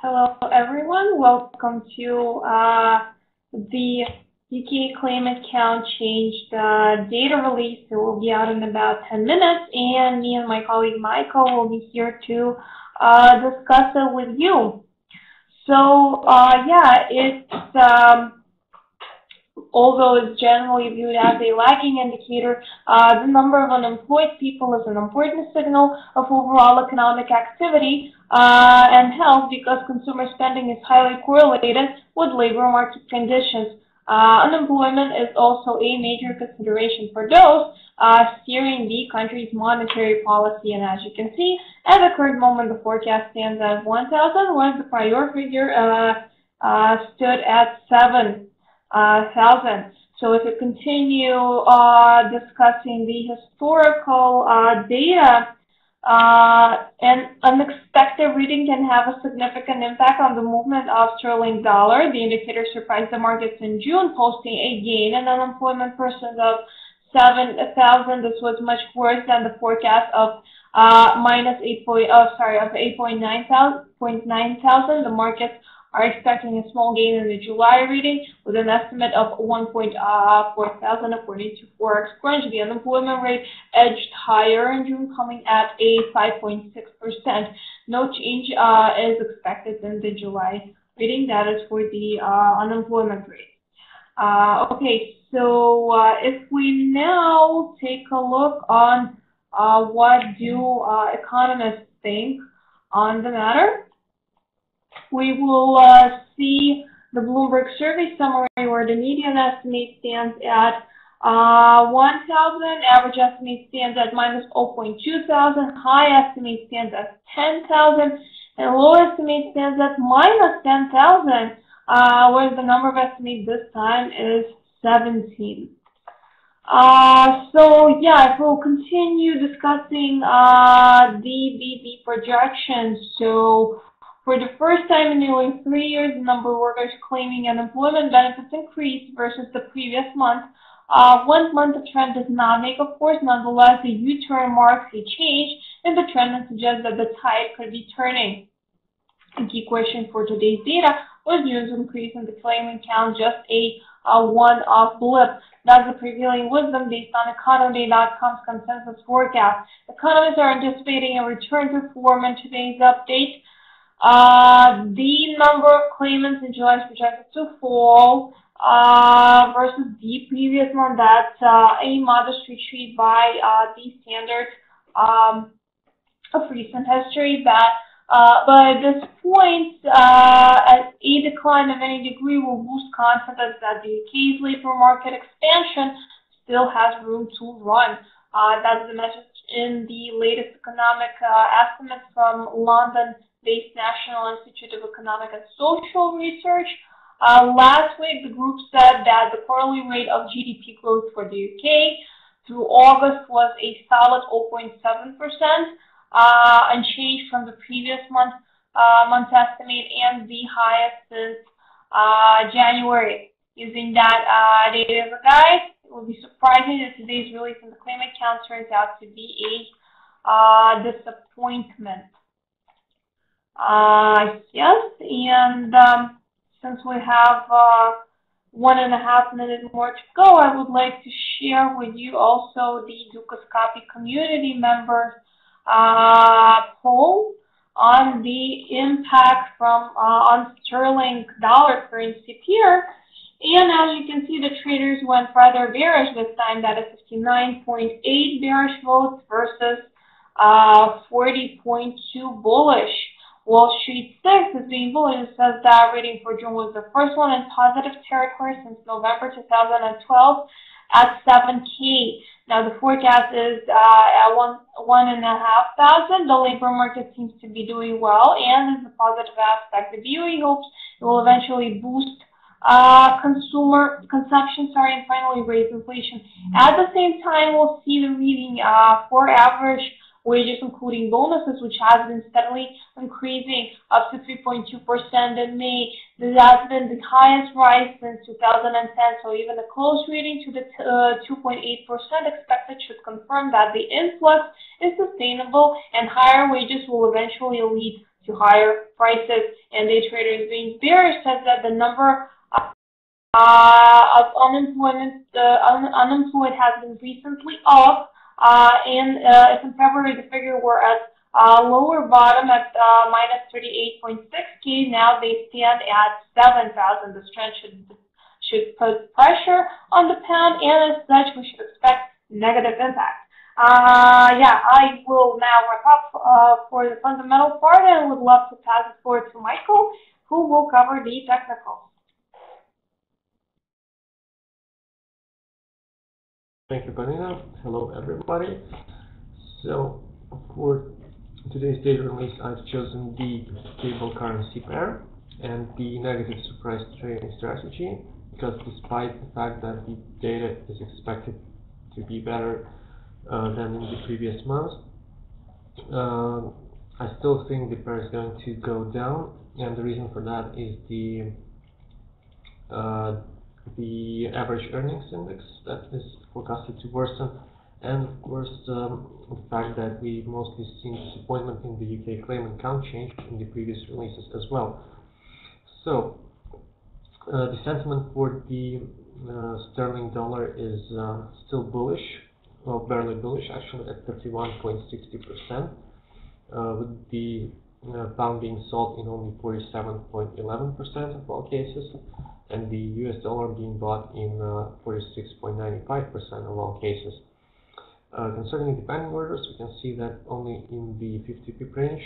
Hello, everyone. Welcome to the UK Claimant count changed data release. It will be out in about 10 minutes, and me and my colleague Michael will be here to discuss it with you. So, yeah, although it's generally viewed as a lagging indicator, the number of unemployed people is an important signal of overall economic activity and health because consumer spending is highly correlated with labor market conditions. Unemployment is also a major consideration for those steering the country's monetary policy, and as you can see, at the current moment, the forecast stands at 1,000, whereas the prior figure stood at 7,000. So if you continue discussing the historical data, an unexpected reading can have a significant impact on the movement of sterling dollar. The indicator surprised the markets in June, posting a gain in unemployment persons of 7,000. This was much worse than the forecast of minus 8.9 thousand. The markets are expecting a small gain in the July reading with an estimate of 1.4 thousand according to Forex Crunch. The unemployment rate edged higher in June, coming at a 5.6%. No change is expected in the July reading. That is for the unemployment rate. Okay, so if we now take a look on what do economists think on the matter, we will see the Bloomberg survey summary where the median estimate stands at 1,000, average estimate stands at minus 0.2 thousand, high estimate stands at 10,000, and low estimate stands at minus 10,000, whereas the number of estimates this time is 17. So yeah, if we'll continue discussing the projections. So for the first time in nearly 3 years, the number of workers claiming unemployment benefits increased versus the previous month. 1 month the trend does not make a force. Nonetheless, the U-turn marks a change in the trend and suggests that the tide could be turning. The key question for today's data was news increase in the claimant count just a one-off blip. That's the prevailing wisdom based on Economy.com's consensus forecast. Economists are anticipating a return to form in today's update. The number of claimants in July is projected to fall versus the previous month. That's a modest retreat by the standards of recent history. But at this point, a decline of any degree will boost confidence that the UK's labor market expansion still has room to run. That's the message in the latest economic estimates from London-based National Institute of Economic and Social Research. Last week, the group said that the quarterly rate of GDP growth for the UK through August was a solid 0.7%, unchanged from the previous month's estimate and the highest since January. Using that data as a guide, it will be surprising that today's release in the claimant count turns out to be a disappointment. Yes, and since we have 1.5 minutes more to go, I would like to share with you also the Dukascopy community members poll on the impact from on sterling dollar currency pair. And as you can see, the traders went rather bearish this time. That is 59.8 bearish votes versus 40.2 bullish. Wall Street 6 is being bullish. It says that reading for June was the first one in positive territory since November 2012 at 7K. Now the forecast is at 1,500. The labor market seems to be doing well, and is a positive aspect. The BOE hopes it will eventually boost consumer consumption, and finally raise inflation. At the same time, we'll see the reading for average wages, including bonuses, which has been steadily increasing up to 3.2% in May. This has been the highest rise since 2010, so even a close reading to the 2.8% expected should confirm that the influx is sustainable and higher wages will eventually lead to higher prices. And day traders being bearish says that the number of unemployed has been recently up, and if in February the figure were at lower bottom at minus 38.6K, now they stand at 7,000. This trend should put pressure on the pound, and as such, we should expect negative impact. Yeah, I will now wrap up for the fundamental part, and would love to pass it forward to Michael, who will cover the technicals. Thank you, Panina. Hello, everybody. So, for today's data release, I've chosen the stable currency pair and the negative surprise trading strategy, because despite the fact that the data is expected to be better than in the previous months, I still think the pair is going to go down, and the reason for that is the average earnings index that is forecasted to worsen, and of course the fact that we mostly seen disappointment in the UK claimant count change in the previous releases as well. So the sentiment for the sterling dollar is still bullish, well, barely bullish actually, at 31.60%, with the pound being sold in only 47.11% of all cases, and the US dollar being bought in 46.95% of all cases. Concerning the pending orders, we can see that only in the 50 pip range,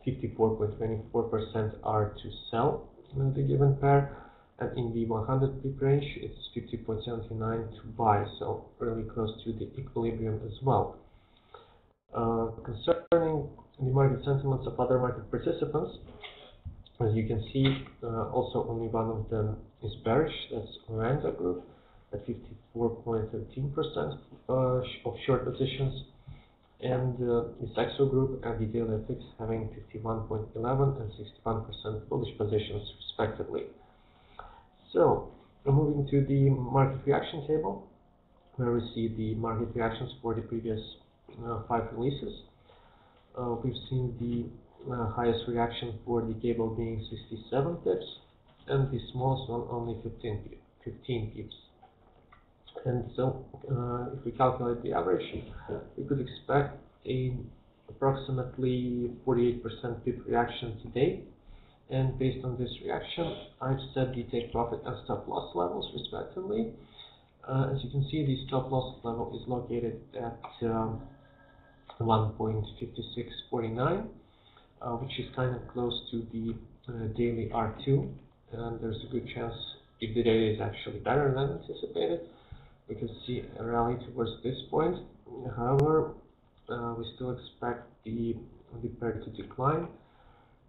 54.24% are to sell the given pair, and in the 100 pip range, it's 50.79 to buy, so really close to the equilibrium as well. Concerning the market sentiments of other market participants, as you can see, also only one of them is bearish. That's Oranda Group at 54.13% of short positions, and the Saxo Group and the Daily FX having 51.11 and 61% bullish positions respectively. So, moving to the market reaction table, where we see the market reactions for the previous 5 releases. We've seen the highest reaction for the cable being 67 pips, and the smallest one only 15 pips. And so, if we calculate the average, we could expect a approximately 48% pip reaction today. And based on this reaction, I've set the take profit and stop loss levels respectively. As you can see, the stop loss level is located at 1.5649, which is kind of close to the daily R2, and there's a good chance, if the data is actually better than anticipated, we could see a rally towards this point. However, we still expect the pair to decline,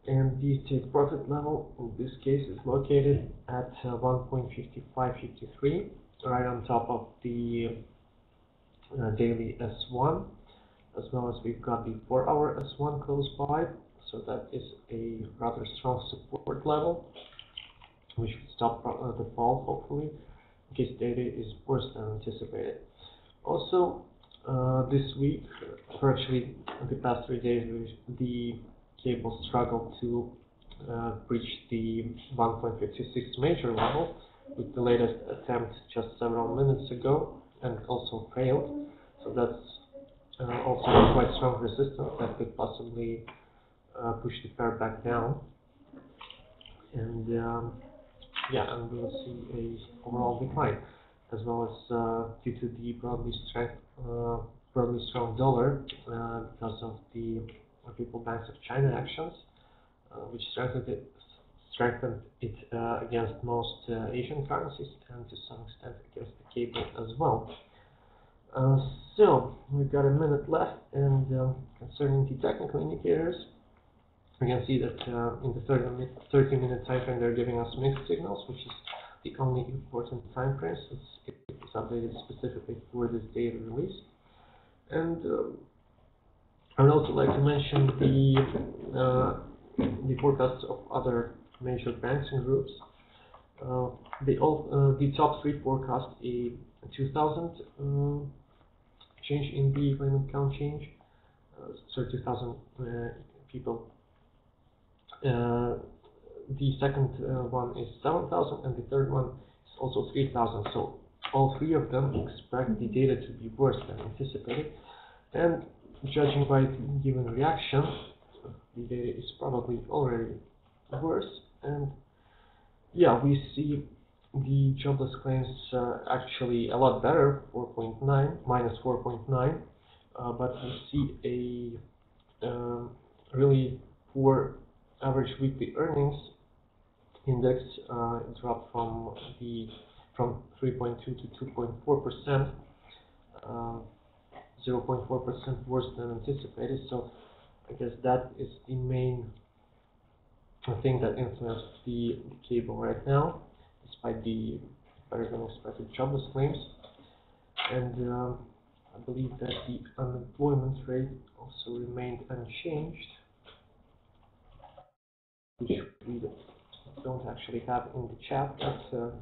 and the take profit level in this case is located at 1.5553, right on top of the daily S1, as well as we've got the 4-hour S1 close by, so that is a rather strong support level, which would stop the fall, hopefully, in case data is worse than anticipated. Also, this week, or actually the past 3 days, the cable struggled to breach the 1.56 major level, with the latest attempt just several minutes ago, and also failed. So that's also a quite strong resistance that could possibly push the pair back down, and yeah, and we will see a overall decline, as well as due to the broadly strong dollar because of the People's Bank of China actions, which strengthened it against most Asian currencies, and to some extent against the cable as well. So we've got a minute left, and concerning the technical indicators, we can see that in the 30-minute time frame they're giving us mixed signals, which is the only important time frame since it is updated specifically for this data release. And I would also like to mention the forecasts of other major banks and groups. The top 3 forecast a 2,000 change in the claimant count change, so 2,000 people The second one is 7,000, and the third one is also 3,000. So all three of them expect the data to be worse than anticipated. And judging by the given reaction, the data is probably already worse. And yeah, we see the jobless claims actually a lot better, 4.9, minus 4.9, but we see a really poor average weekly earnings index dropped from 3.2 to 2.4%, 0.4% worse than anticipated. So I guess that is the main thing that influenced the cable right now, despite the better than expected jobless claims. And I believe that the unemployment rate also remained unchanged, which we don't actually have in the chat, but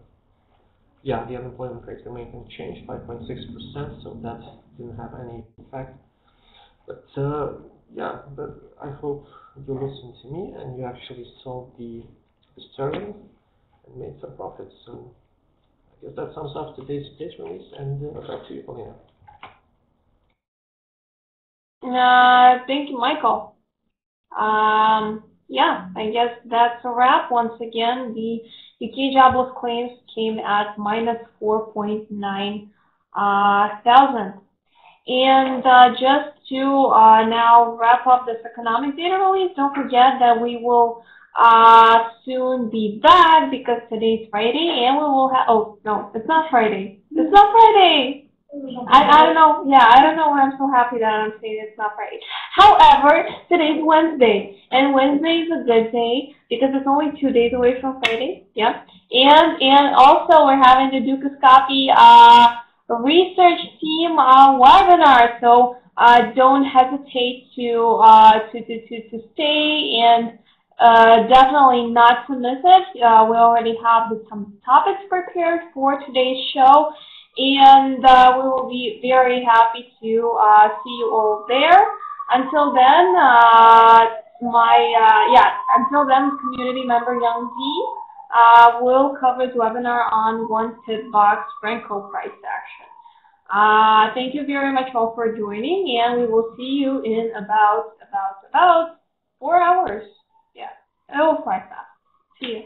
yeah, the unemployment rate remained unchanged, 5.6%, so that didn't have any effect. But yeah, but I hope you listened to me and you actually sold the sterling and made some profits. So I guess that sums up today's release, and back to you, Paulina. Thank you, Michael. Yeah, I guess that's a wrap. Once again, the UK jobless claims came at minus 4.9 thousand. And just to now wrap up this economic data release, don't forget that we will soon be back because today's Friday, and we will have, oh, no, it's not Friday. It's not Friday! I don't know, yeah, I don't know why I'm so happy that I'm saying it's not Friday. However, today's Wednesday, and Wednesday is a good day because it's only 2 days away from Friday, yeah. And also we're having the Dukascopy Research Team webinar, so don't hesitate to stay and definitely not to miss it. We already have some topics prepared for today's show, and we will be very happy to see you all there. Until then, until then, community member Young Z will cover the webinar on one tip box Franco price action. Thank you very much all for joining, and we will see you in about 4 hours. Yeah, it will fly fast. See you.